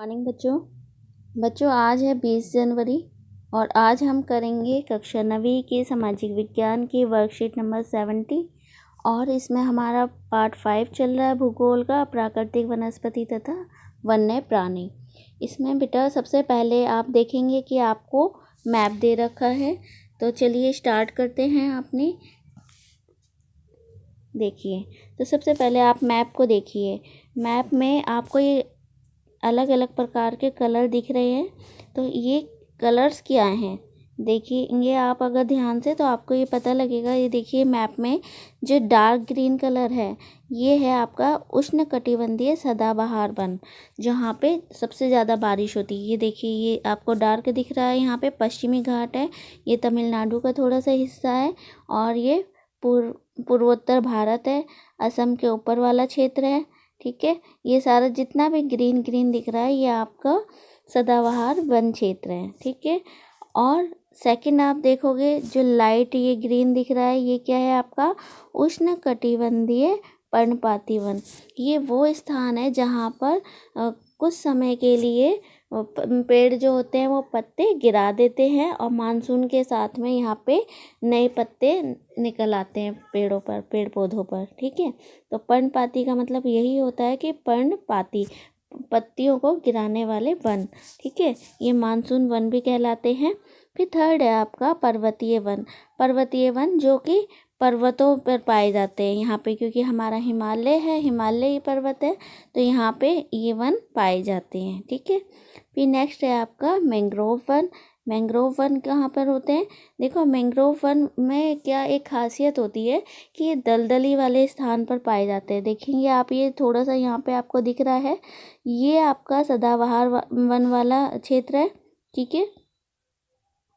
Morning बच्चों आज है 20 जनवरी और आज हम करेंगे कक्षा 9वीं के सामाजिक विज्ञान की वर्कशीट नंबर 70 और इसमें हमारा पार्ट 5 चल रहा है भूगोल का प्राकृतिक वनस्पति तथा वन्य प्राणी। इसमें बेटा सबसे पहले आप देखेंगे कि आपको मैप दे रखा है, तो चलिए स्टार्ट करते हैं। आपने देखिए, तो सबसे पहले आप मैप को देखिए। मैप में आपको ये अलग अलग प्रकार के कलर दिख रहे हैं, तो ये कलर्स क्या हैं देखिए आप अगर ध्यान से, तो आपको ये पता लगेगा। ये देखिए मैप में जो डार्क ग्रीन कलर है ये है आपका उष्णकटिबंधीय सदाबहार वन, जहाँ पे सबसे ज़्यादा बारिश होती है। ये देखिए ये आपको डार्क दिख रहा है, यहाँ पे पश्चिमी घाट है, ये तमिलनाडु का थोड़ा सा हिस्सा है और ये पूर्वोत्तर भारत है, असम के ऊपर वाला क्षेत्र है। ठीक है, ये सारा जितना भी ग्रीन ग्रीन दिख रहा है ये आपका सदाबहार वन क्षेत्र है। ठीक है, और सेकंड आप देखोगे जो लाइट ये ग्रीन दिख रहा है ये क्या है आपका उष्णकटिबंधीय पर्णपाती वन। ये वो स्थान है जहाँ पर कुछ समय के लिए पेड़ जो होते हैं वो पत्ते गिरा देते हैं और मानसून के साथ में यहाँ पे नए पत्ते निकल आते हैं पेड़ों पर, पेड़ पौधों पर। ठीक है, तो पर्णपाती का मतलब यही होता है कि पर्णपाती पत्तियों को गिराने वाले वन। ठीक है, ये मानसून वन भी कहलाते हैं। फिर थर्ड है आपका पर्वतीय वन। पर्वतीय वन जो कि पर्वतों पर पाए जाते हैं यहाँ पे, क्योंकि हमारा हिमालय है, हिमालयी पर्वत है, तो यहाँ पे ये वन पाए जाते हैं। ठीक है, फिर नेक्स्ट है आपका मैंग्रोव वन। मैंग्रोव वन कहाँ पर होते हैं? देखो मैंग्रोव वन में क्या एक खासियत होती है कि ये दलदली वाले स्थान पर पाए जाते हैं। देखेंगे आप, ये थोड़ा सा यहाँ पे आपको दिख रहा है, ये आपका सदाबहार वन वाला क्षेत्र है। ठीक है,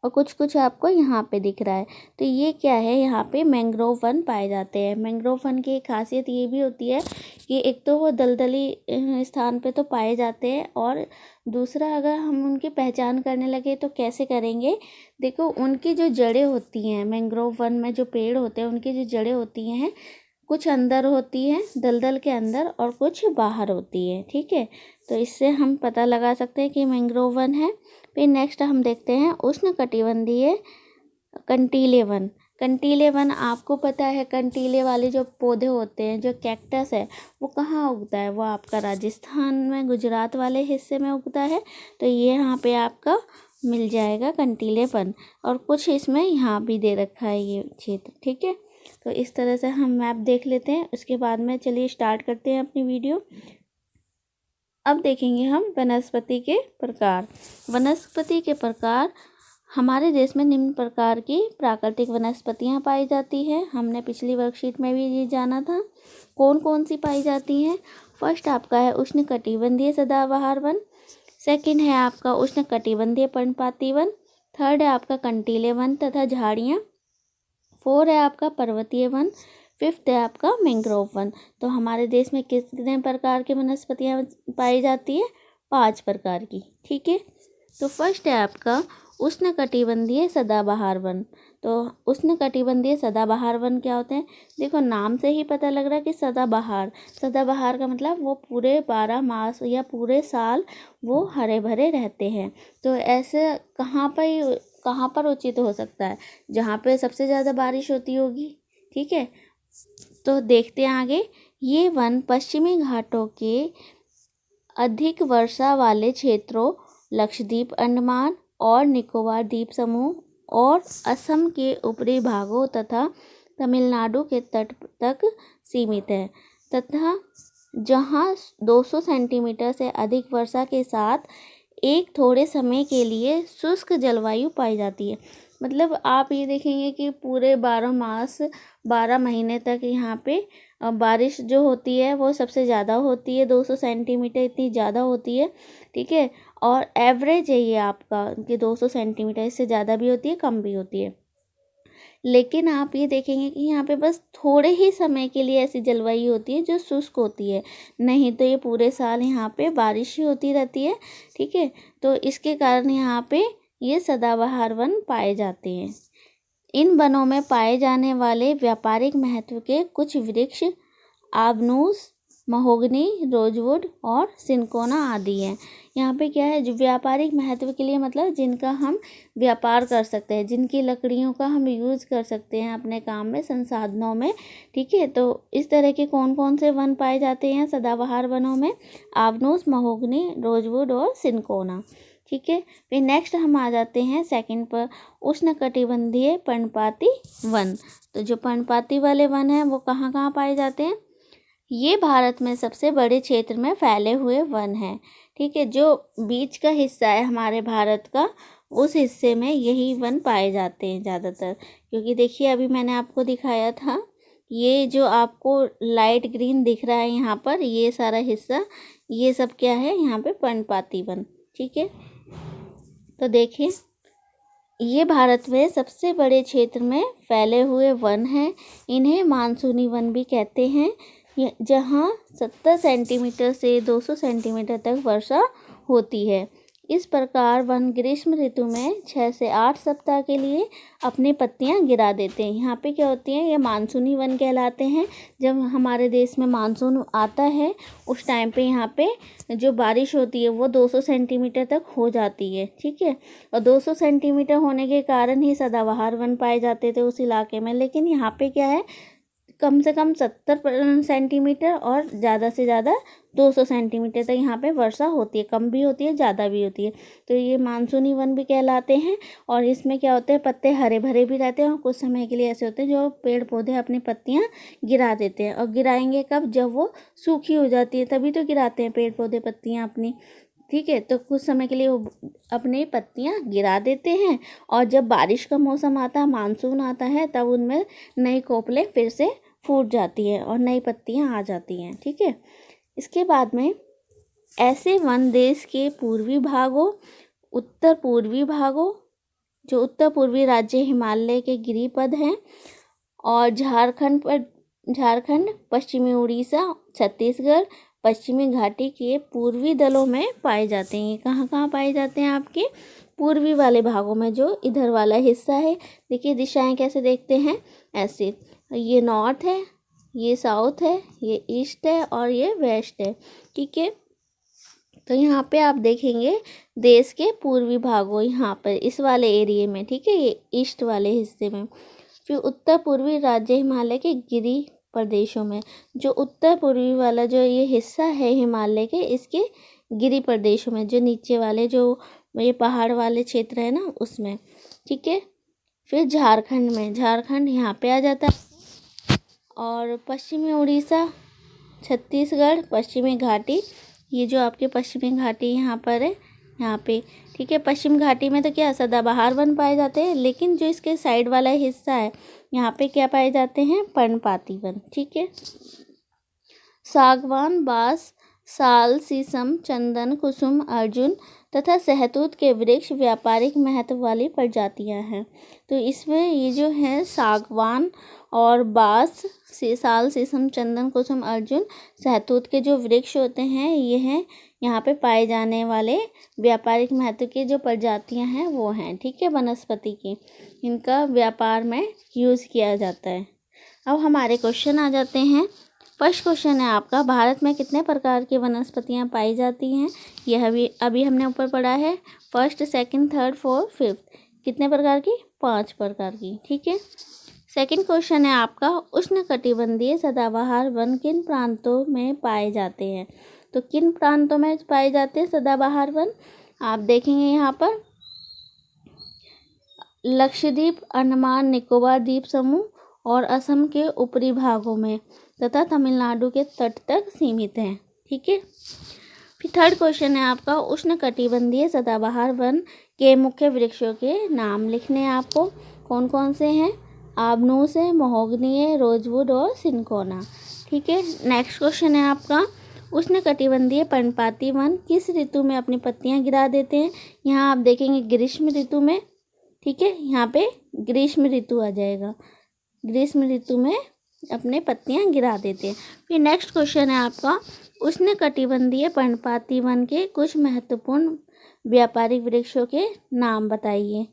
और कुछ कुछ आपको यहाँ पे दिख रहा है, तो ये क्या है, यहाँ पे मैंग्रोव वन पाए जाते हैं। मैंग्रोव वन की एक खासियत ये भी होती है कि एक तो वो दलदली स्थान पे तो पाए जाते हैं, और दूसरा अगर हम उनकी पहचान करने लगे तो कैसे करेंगे। देखो उनकी जो जड़ें होती हैं, मैंग्रोव वन में जो पेड़ होते हैं उनकी जो जड़ें होती हैं कुछ अंदर होती हैं दलदल के अंदर और कुछ बाहर होती है। ठीक है, तो इससे हम पता लगा सकते हैं कि मैंग्रोव वन है। फिर नेक्स्ट हम देखते हैं उष्णकटिबंधीय कंटीले वन। कंटीले वन आपको पता है, कंटीले वाले जो पौधे होते हैं, जो कैक्टस है, वो कहाँ उगता है? वो आपका राजस्थान में गुजरात वाले हिस्से में उगता है, तो ये यहाँ पे आपका मिल जाएगा कंटीले वन। और कुछ इसमें यहाँ भी दे रखा है ये क्षेत्र। ठीक है, तो इस तरह से हम मैप देख लेते हैं, उसके बाद में चलिए स्टार्ट करते हैं अपनी वीडियो। अब देखेंगे हम वनस्पति के प्रकार। वनस्पति के प्रकार, हमारे देश में निम्न प्रकार की प्राकृतिक वनस्पतियां पाई जाती हैं। हमने पिछली वर्कशीट में भी ये जाना था कौन कौन सी पाई जाती हैं। फर्स्ट आपका है उष्णकटिबंधीय सदाबहार वन, सेकंड है आपका उष्णकटिबंधीय पर्णपाती वन, थर्ड है आपका कंटीले वन तथा झाड़ियाँ, फोर है आपका पर्वतीय वन, फिफ्थ है आपका मैंग्रोव वन। तो हमारे देश में कितने प्रकार की वनस्पतियां पाई जाती है? 5 प्रकार की। ठीक है, तो फर्स्ट है आपका उष्णकटिबंधीय सदाबहार वन। तो उष्णकटिबंधीय सदाबहार वन क्या होते हैं? देखो नाम से ही पता लग रहा है कि सदाबहार, सदाबहार का मतलब वो पूरे 12 मास या पूरे साल वो हरे भरे रहते हैं। तो ऐसे कहाँ पर उचित हो सकता है? जहाँ पे सबसे ज़्यादा बारिश होती होगी। ठीक है, तो देखते हैं आगे। ये वन पश्चिमी घाटों के अधिक वर्षा वाले क्षेत्रों, लक्षद्वीप, अंडमान और निकोबार द्वीप समूह और असम के ऊपरी भागों तथा तमिलनाडु के तट तक सीमित है, तथा जहाँ 200 सेंटीमीटर से अधिक वर्षा के साथ एक थोड़े समय के लिए शुष्क जलवायु पाई जाती है। मतलब आप ये देखेंगे कि पूरे 12 मास 12 महीने तक यहाँ पे बारिश जो होती है वो सबसे ज़्यादा होती है, 200 सेंटीमीटर इतनी ज़्यादा होती है। ठीक है, और एवरेज है ये आपका कि 200 सेंटीमीटर, इससे ज़्यादा भी होती है कम भी होती है। लेकिन आप ये देखेंगे कि यहाँ पे बस थोड़े ही समय के लिए ऐसी जलवायु होती है जो शुष्क होती है, नहीं तो ये पूरे साल यहाँ पे बारिश ही होती रहती है। ठीक है, तो इसके कारण यहाँ पे ये सदाबहार वन पाए जाते हैं। इन वनों में पाए जाने वाले व्यापारिक महत्व के कुछ वृक्ष आबनूस, महोगनी, रोजवुड और सिनकोना आदि हैं। यहाँ पे क्या है, जो व्यापारिक महत्व के लिए मतलब जिनका हम व्यापार कर सकते हैं, जिनकी लकड़ियों का हम यूज़ कर सकते हैं अपने काम में, संसाधनों में। ठीक है, तो इस तरह के कौन कौन से वन पाए जाते हैं सदाबहार वनों में? आबनूस, महोगनी, रोजवुड और सिनकोना। ठीक है, फिर नेक्स्ट हम आ जाते हैं सेकंड पर, उष्णकटिबंधीय पर्णपाती वन। तो जो पर्णपाती वाले वन हैं वो कहाँ कहाँ पाए जाते हैं? ये भारत में सबसे बड़े क्षेत्र में फैले हुए वन हैं। ठीक है, जो बीच का हिस्सा है हमारे भारत का, उस हिस्से में यही वन पाए जाते हैं ज़्यादातर। क्योंकि देखिए अभी मैंने आपको दिखाया था, ये जो आपको लाइट ग्रीन दिख रहा है यहाँ पर, ये सारा हिस्सा, ये सब क्या है यहाँ पे? पर्णपाती वन। ठीक है, तो देखिए ये भारत में सबसे बड़े क्षेत्र में फैले हुए वन हैं। इन्हें मानसूनी वन भी कहते हैं, जहाँ 70 सेंटीमीटर से 200 सेंटीमीटर तक वर्षा होती है। इस प्रकार वन ग्रीष्म ऋतु में 6 से 8 सप्ताह के लिए अपनी पत्तियां गिरा देते हैं। यहाँ पे क्या होती हैं? ये मानसूनी वन कहलाते हैं। जब हमारे देश में मानसून आता है उस टाइम पे यहाँ पे जो बारिश होती है वो 200 सेंटीमीटर तक हो जाती है। ठीक है, और 200 सेंटीमीटर होने के कारण ही सदाबहार वन पाए जाते थे उस इलाके में। लेकिन यहाँ पे क्या है, कम से कम 70 सेंटीमीटर और ज़्यादा से ज़्यादा 200 सेंटीमीटर तक यहाँ पे वर्षा होती है। कम भी होती है, ज़्यादा भी होती है। तो ये मानसूनी वन भी कहलाते हैं। और इसमें क्या होते हैं, पत्ते हरे भरे भी रहते हैं और कुछ समय के लिए ऐसे होते हैं जो पेड़ पौधे अपनी पत्तियाँ गिरा देते हैं। और गिराएंगे कब? जब वो सूखी हो जाती है, तभी तो गिराते हैं पेड़ पौधे पत्तियाँ अपनी। ठीक है, तो कुछ समय के लिए वो अपनी पत्तियाँ गिरा देते हैं और जब बारिश का मौसम आता है, मानसून आता है, तब उनमें नई कोपलें फिर से फूट जाती है और नई पत्तियाँ आ जाती हैं। ठीक है, इसके बाद में ऐसे वन देश के पूर्वी भागों, उत्तर पूर्वी भागों, जो उत्तर पूर्वी राज्य हिमालय के गिरिपद हैं, और झारखंड, पश्चिमी उड़ीसा, छत्तीसगढ़, पश्चिमी घाटी के पूर्वी दलों में पाए जाते हैं। ये कहाँ कहाँ पाए जाते हैं? आपके पूर्वी वाले भागों में, जो इधर वाला हिस्सा है। देखिए दिशाएं कैसे देखते हैं, ऐसे, ये नॉर्थ है, ये साउथ है, ये ईस्ट है और ये वेस्ट है। ठीक है, तो यहाँ पे आप देखेंगे देश के पूर्वी भागों, यहाँ पर इस वाले एरिया में। ठीक है, ये ईस्ट वाले हिस्से में। फिर उत्तर पूर्वी राज्य हिमालय के गिरी प्रदेशों में, जो उत्तर पूर्वी वाला जो ये हिस्सा है हिमालय के, इसके गिरी प्रदेशों में, जो नीचे वाले जो ये पहाड़ वाले क्षेत्र है ना, उसमें। ठीक है, फिर झारखंड में, झारखंड यहाँ पे आ जाता है, और पश्चिमी उड़ीसा, छत्तीसगढ़, पश्चिमी घाटी, ये जो आपके पश्चिमी घाटी यहाँ पर है, यहाँ पे। ठीक है, पश्चिम घाटी में तो क्या सदाबहार वन पाए जाते हैं, लेकिन जो इसके साइड वाला हिस्सा है यहाँ पे क्या पाए जाते हैं? पर्णपाती वन। ठीक है, सागवान, बांस, साल, शीशम, चंदन, कुसुम, अर्जुन तथा सहतूत के वृक्ष व्यापारिक महत्व वाली प्रजातियां हैं। तो इसमें ये जो है सागवान और बांस, साल, शीशम, चंदन, कुसुम, अर्जुन, सहतूत के जो वृक्ष होते हैं, ये हैं यहाँ पे पाए जाने वाले व्यापारिक महत्व की जो प्रजातियां हैं वो हैं। ठीक है, वनस्पति की, इनका व्यापार में यूज़ किया जाता है। अब हमारे क्वेश्चन आ जाते हैं। फर्स्ट क्वेश्चन है आपका, भारत में कितने प्रकार की वनस्पतियां पाई जाती हैं? यह अभी हमने ऊपर पढ़ा है, first, second, third, fourth, fifth. कितने प्रकार की? 5 प्रकार की। ठीक है, सेकंड क्वेश्चन है आपका, उष्णकटिबंधीय सदाबहार वन किन प्रांतों में पाए जाते हैं? तो किन प्रांतों में पाए जाते हैं सदाबहार वन? आप देखेंगे यहाँ पर लक्षद्वीप, अंडमान निकोबार द्वीप समूह और असम के ऊपरी भागों में तथा तमिलनाडु के तट तक सीमित हैं। ठीक है, फिर थर्ड क्वेश्चन है आपका, उष्णकटिबंधीय सदाबहार वन के मुख्य वृक्षों के नाम लिखने हैं आपको। कौन कौन से हैं? आबनूस है, महोगनी है, रोजवुड और सिनकोना। ठीक है, नेक्स्ट क्वेश्चन है आपका, उष्णकटिबंधीय पर्णपाती वन किस ऋतु में अपनी पत्तियां गिरा देते हैं? यहाँ आप देखेंगे ग्रीष्म ऋतु में। ठीक है, यहाँ पे ग्रीष्म ऋतु आ जाएगा, ग्रीष्म ऋतु में अपने पत्तियां गिरा देते हैं। फिर नेक्स्ट क्वेश्चन है आपका, उष्णकटिबंधीय पर्णपाती वन के कुछ महत्वपूर्ण व्यापारिक वृक्षों के नाम बताइए।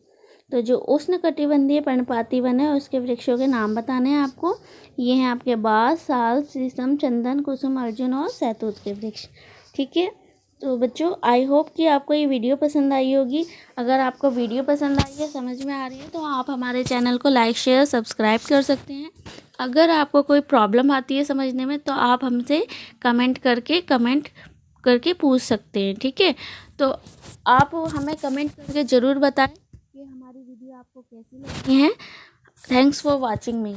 तो जो उष्णकटिबंधीय पर्णपाती वन है उसके वृक्षों के नाम बताने हैं आपको। ये हैं आपके बांस, साल, शीशम, चंदन, कुसुम, अर्जुन और सहतूत के वृक्ष। ठीक है, तो बच्चों आई होप कि आपको ये वीडियो पसंद आई होगी। अगर आपको वीडियो पसंद आई है, समझ में आ रही है, तो आप हमारे चैनल को लाइक, शेयर, सब्सक्राइब कर सकते हैं। अगर आपको कोई प्रॉब्लम आती है समझने में तो आप हमसे कमेंट करके पूछ सकते हैं। ठीक है, तो आप हमें कमेंट करके ज़रूर बताएं कि हमारी वीडियो आपको कैसी लगी है। Thanks for watching me.